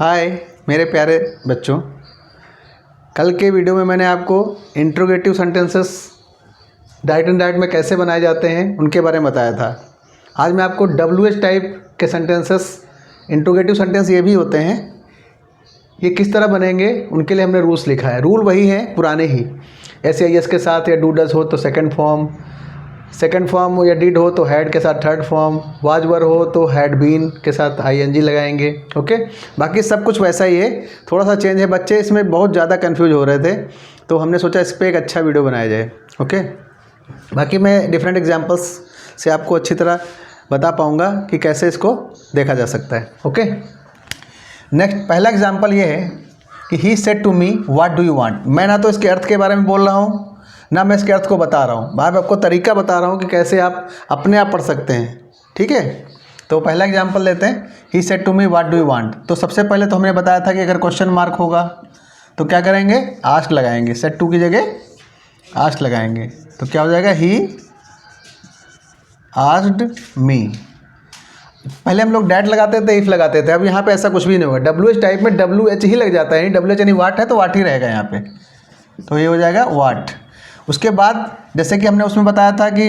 हाय मेरे प्यारे बच्चों, कल के वीडियो में मैंने आपको interrogative sentences direct and direct में कैसे बनाए जाते हैं उनके बारे में बताया था। आज मैं आपको WH टाइप के सेंटेंसेस, इंट्रोगेटिव सेंटेंस ये भी होते हैं, ये किस तरह बनेंगे उनके लिए हमने रूल्स लिखा है। रूल वही है पुराने ही, SAIS के साथ या डू डज हो तो सेकंड फॉर्म या डिड हो तो हैड के साथ थर्ड फॉर्म, वाज वर हो तो हैड बीन के साथ ING लगाएंगे। ओके, बाकी सब कुछ वैसा ही है, थोड़ा सा चेंज है। बच्चे इसमें बहुत ज़्यादा कंफ्यूज हो रहे थे तो हमने सोचा इस पर एक अच्छा वीडियो बनाया जाए। ओके, बाकी मैं डिफरेंट एग्जांपल्स से आपको अच्छी तरह बता पाऊँगा कि कैसे इसको देखा जा सकता है। ओके, नेक्स्ट पहला एग्जाम्पल ये है कि he said to me what do you want. मैं ना तो इसके अर्थ के बारे में बोल रहा हूँ ना मैं इसके अर्थ को बता रहा हूँ, मैं आपको तरीका बता रहा हूँ कि कैसे आप अपने आप पढ़ सकते हैं। ठीक है, तो पहला एग्जाम्पल लेते हैं, he said to me what do you want. तो सबसे पहले तो हमने बताया था कि अगर क्वेश्चन मार्क होगा तो क्या करेंगे, आस्क्ड लगाएंगे। सेड टू की जगह आस्क्ड लगाएंगे तो क्या हो जाएगा, ही आस्क्ड मी। पहले हम लोग डैट लगाते थे, इफ लगाते थे, अब यहाँ पे ऐसा कुछ भी नहीं होगा। WH टाइप में WH ही लग जाता है, WH यानी वाट है तो वाट ही रहेगा यहाँ पे, तो ये हो जाएगा वाट। उसके बाद जैसे कि हमने उसमें बताया था कि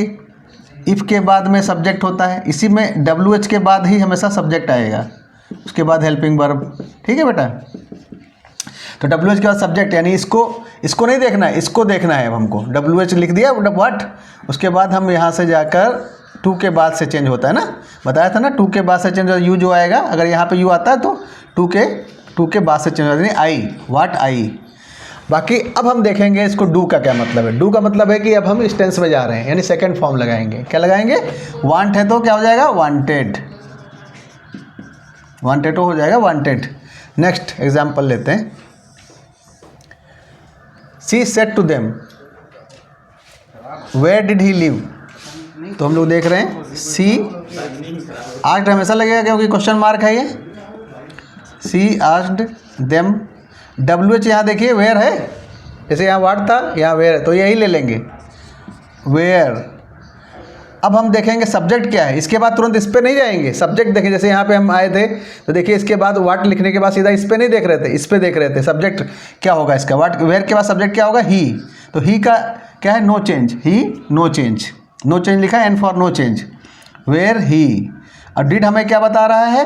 इफ़ के बाद में सब्जेक्ट होता है, इसी में WH के बाद ही हमेशा सब्जेक्ट आएगा, उसके बाद हेल्पिंग वर्ब। ठीक है बेटा, तो WH के बाद सब्जेक्ट, यानी इसको नहीं देखना है, इसको देखना है। अब हमको WH लिख दिया व्हाट, उसके बाद हम यहाँ से जाकर टू के बाद से चेंज होता है ना, बताया था ना, टू के बाद से चेंज होता है। यू जो आएगा, अगर यहाँ पे यू आता है तो टू के बाद से चेंज होता है, आई व्हाट आई। बाकी अब हम देखेंगे इसको डू का क्या मतलब है। डू का मतलब है कि अब हम इस टेंस में जा रहे हैं, यानी सेकंड फॉर्म लगाएंगे। क्या लगाएंगे, वांट है तो क्या हो जाएगा, वांटेड, वांटेड हो जाएगा वांटेड। नेक्स्ट एग्जांपल लेते हैं, she said to them where did he live. तो हम लोग देख रहे हैं सी आस्क्ड हमेशा लगेगा क्योंकि क्वेश्चन मार्क है ये। सी आस्क्ड देम, WH यहाँ देखिए वेयर है, जैसे यहाँ वाट था यहाँ वेयर है, तो यही ले लेंगे वेयर। अब हम देखेंगे सब्जेक्ट क्या है, इसके बाद तुरंत इस पे नहीं जाएंगे। सब्जेक्ट देखें, जैसे यहाँ पे हम आए थे तो देखिए इसके बाद वाट लिखने के बाद सीधा इस पे नहीं देख रहे थे, इस पे देख रहे थे। सब्जेक्ट क्या होगा इसका, वाट, वेयर के बाद सब्जेक्ट क्या होगा, ही। तो ही का क्या है, no change, he no change, no change लिखा है, and for no change, where he. और डिड हमें क्या बता रहा है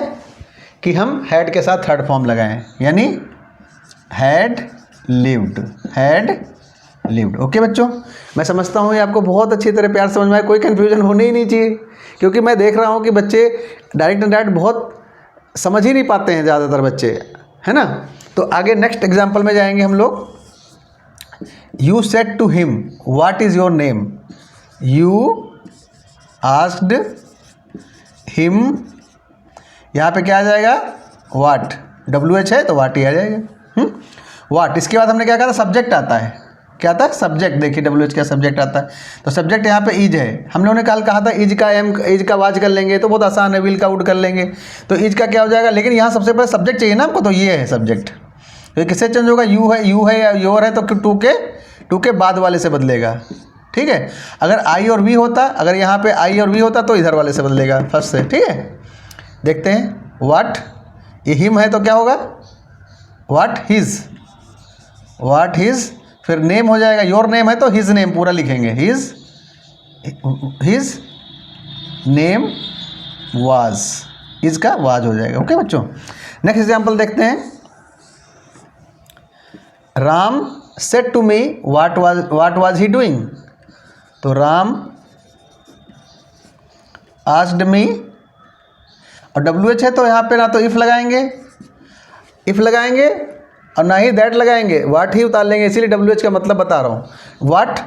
कि हम हैड के साथ थर्ड फॉर्म लगाएं, यानी had lived, had lived. Okay बच्चों, मैं समझता हूँ ये आपको बहुत अच्छी तरह प्यार समझ में आया, कोई कन्फ्यूजन होनी ही नहीं चाहिए, क्योंकि मैं देख रहा हूँ कि बच्चे डायरेक्ट एंड डायरेक्ट बहुत समझ ही नहीं पाते हैं ज़्यादातर बच्चे, है ना। तो आगे नेक्स्ट एग्जाम्पल में जाएंगे हम लोग। You said to him what is your name, you asked him, यहाँ पे क्या आ जाएगा, वाट, WH है तो वाट ही आ जाएगा। वाट, इसके बाद हमने क्या कहा था, सब्जेक्ट आता है, क्या आता है, सब्जेक्ट। देखिए WH का सब्जेक्ट आता है, तो सब्जेक्ट यहाँ पे इज है। हम लोगों ने कल कहा था इज का इज का वाज कर लेंगे तो बहुत आसान है, विल का वुड कर लेंगे, तो इज का क्या हो जाएगा। लेकिन यहाँ सबसे पहले सब्जेक्ट चाहिए ना हमको, तो ये है सब्जेक्ट। तो ये किससे चेंज होगा, यू है या योर है तो टू के बाद वाले से बदलेगा। ठीक है, अगर आई और वी होता, अगर यहाँ पे आई और वी होता तो इधर वाले से बदलेगा, फर्स्ट से। ठीक है, देखते हैं, वाट, ये हिम है तो क्या होगा, वाट हिज, वाट हिज, फिर नेम हो जाएगा, योर नेम है तो हिज नेम पूरा लिखेंगे, हिज नेम वाज, हिज का वाज हो जाएगा। ओके बच्चों, नेक्स्ट एग्जाम्पल देखते हैं। Ram said to me what was he doing. तो राम आस्क्ड मी, और WH है तो यहाँ पे ना तो इफ लगाएंगे और ना ही दैट लगाएंगे, वाट ही उतार लेंगे, इसीलिए WH का मतलब बता रहा हूँ। वाट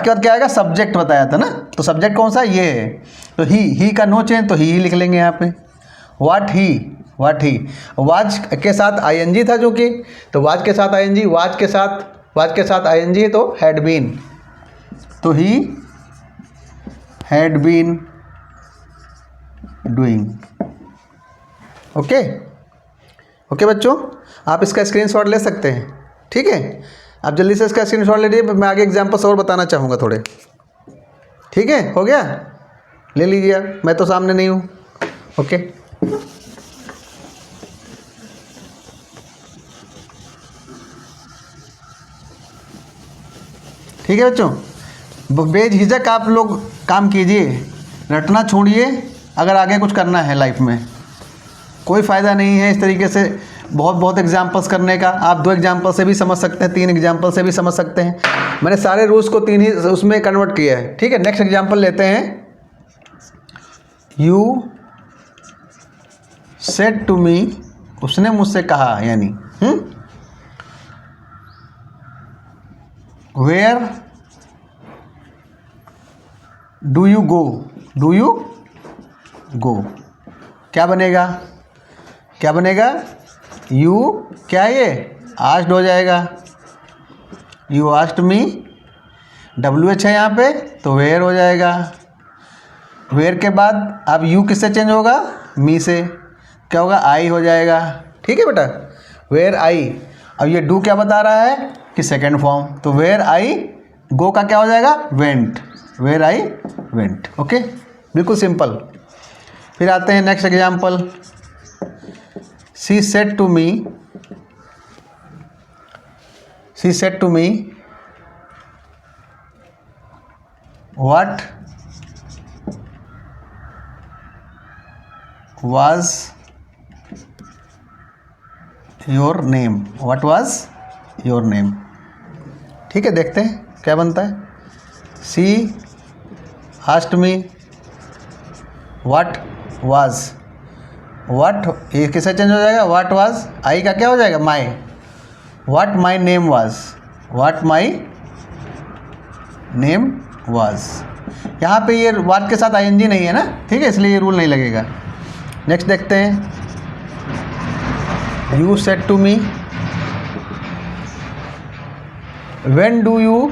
के बाद क्या आएगा, सब्जेक्ट बताया था ना, तो सब्जेक्ट कौन सा, ये है, तो ही का नो चेंज, तो ही लिख लेंगे यहाँ पे, वाट ही। वाज के साथ ING था जो कि, तो वाज के साथ ING, वाज के साथ ING तो हैड बीन, तो he had been doing. Okay बच्चों, आप इसका स्क्रीनशॉट ले सकते हैं। ठीक है, आप जल्दी से इसका स्क्रीनशॉट ले लीजिए, मैं आगे एग्जांपल्स और बताना चाहूँगा थोड़े। ठीक है, हो गया, ले लीजिए, मैं तो सामने नहीं हूँ। ओके। ठीक है बच्चों, बेझिझक आप लोग काम कीजिए, रटना छोड़िए। अगर आगे कुछ करना है लाइफ में, कोई फ़ायदा नहीं है इस तरीके से बहुत एग्जाम्पल्स करने का। आप 2 एग्जाम्पल से भी समझ सकते हैं, 3 एग्जाम्पल से भी समझ सकते हैं। मैंने सारे रूल्स को 3 ही उसमें कन्वर्ट किया है, ठीक है। नेक्स्ट एग्जाम्पल लेते हैं। यू सेड टू मी, उसने मुझसे कहा, यानी where do you go, do you go, क्या बनेगा, क्या बनेगा, यू क्या है ये, आस्क्ड हो जाएगा। यू आस्क्ड मी, WH है यहाँ पे तो वेयर हो जाएगा। वेयर के बाद अब यू किससे चेंज होगा, मी से, क्या होगा, आई हो जाएगा। ठीक है बेटा, वेयर आई। अब ये डू क्या बता रहा है कि सेकेंड फॉर्म, तो वेयर आई गो का क्या हो जाएगा, went, where I went. Okay, बिल्कुल सिंपल। फिर आते हैं next example. She said to me, she said to me what was your name, what was your name। ठीक है, देखते हैं क्या बनता है। She asked me what was, what ये किससे चेंज हो जाएगा, what was, आई का क्या हो जाएगा, my, what my name was, what my name was। यहाँ पे ये what के साथ ing नहीं है ना, ठीक है, इसलिए ये रूल नहीं लगेगा। नेक्स्ट देखते हैं। You said to me when do you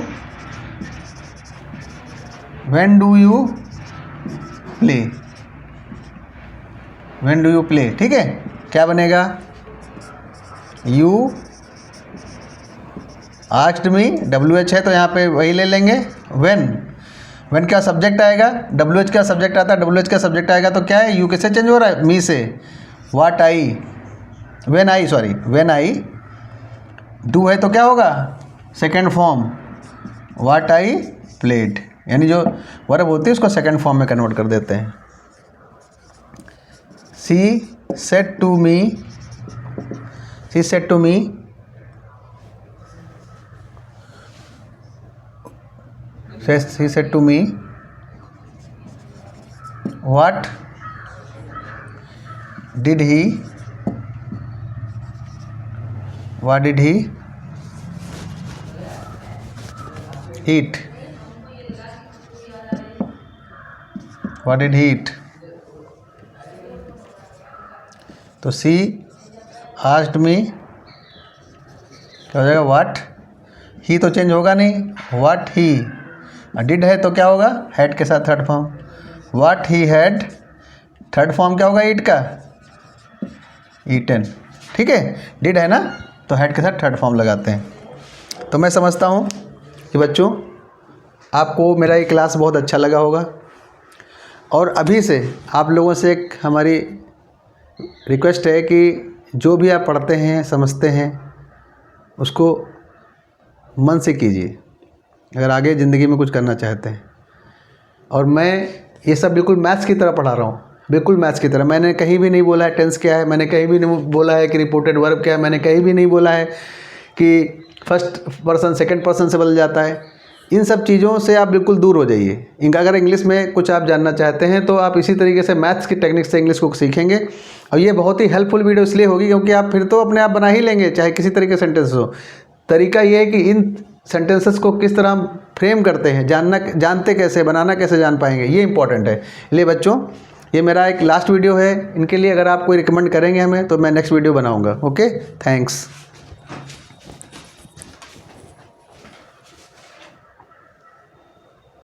play, when do you play. ठीक है, क्या बनेगा, यू आस्क्ड मी, WH है तो यहाँ पे वही ले लेंगे। व्हेन क्या सब्जेक्ट आएगा, WH क्या सब्जेक्ट आता है, WH का सब्जेक्ट आएगा तो क्या है, यू किससे चेंज हो रहा है, मी से। What I, when I, sorry when I, do है तो क्या होगा, second form, what I played, यानी जो वर्ब होती है उसको सेकेंड फॉर्म में कन्वर्ट कर देते हैं। She said to me, she said to me he said to me what did he eat, what did he eat। तो she asked me क्या हो जाएगा, what, ही तो चेंज होगा नहीं, what he, डिड है तो क्या होगा, हैड के साथ third form, what he had, third form क्या होगा ईट का, ईटन। ठीक है, डिड है ना तो हैड के साथ थर्ड फॉर्म लगाते हैं। तो मैं समझता हूँ कि बच्चों आपको मेरा ये क्लास बहुत अच्छा लगा होगा, और अभी से आप लोगों से एक हमारी रिक्वेस्ट है कि जो भी आप पढ़ते हैं समझते हैं उसको मन से कीजिए, अगर आगे ज़िंदगी में कुछ करना चाहते हैं। और मैं ये सब बिल्कुल मैथ्स की तरह पढ़ा रहा हूँ, बिल्कुल मैथ्स की तरह। मैंने कहीं भी नहीं बोला है टेंस क्या है, मैंने कहीं भी नहीं बोला है कि रिपोर्टेड वर्ब क्या है, मैंने कहीं भी नहीं बोला है कि फर्स्ट पर्सन सेकंड पर्सन से बदल जाता है। इन सब चीज़ों से आप बिल्कुल दूर हो जाइए। अगर इंग्लिश में कुछ आप जानना चाहते हैं तो आप इसी तरीके से मैथ्स की टेक्निक से इंग्लिश को सीखेंगे। और ये बहुत ही हेल्पफुल वीडियो इसलिए होगी क्योंकि आप फिर तो अपने आप बना ही लेंगे, चाहे किसी तरीके से सेंटेंस हो। तरीका ये है कि इन सेंटेंसेस को किस तरह फ्रेम करते हैं, जानते कैसे, बनाना कैसे जान पाएंगे, ये इंपॉर्टेंट है। इसलिए बच्चों ये मेरा एक लास्ट वीडियो है, इनके लिए अगर आप कोई रिकमेंड करेंगे हमें तो मैं नेक्स्ट वीडियो बनाऊंगा। Okay, thanks.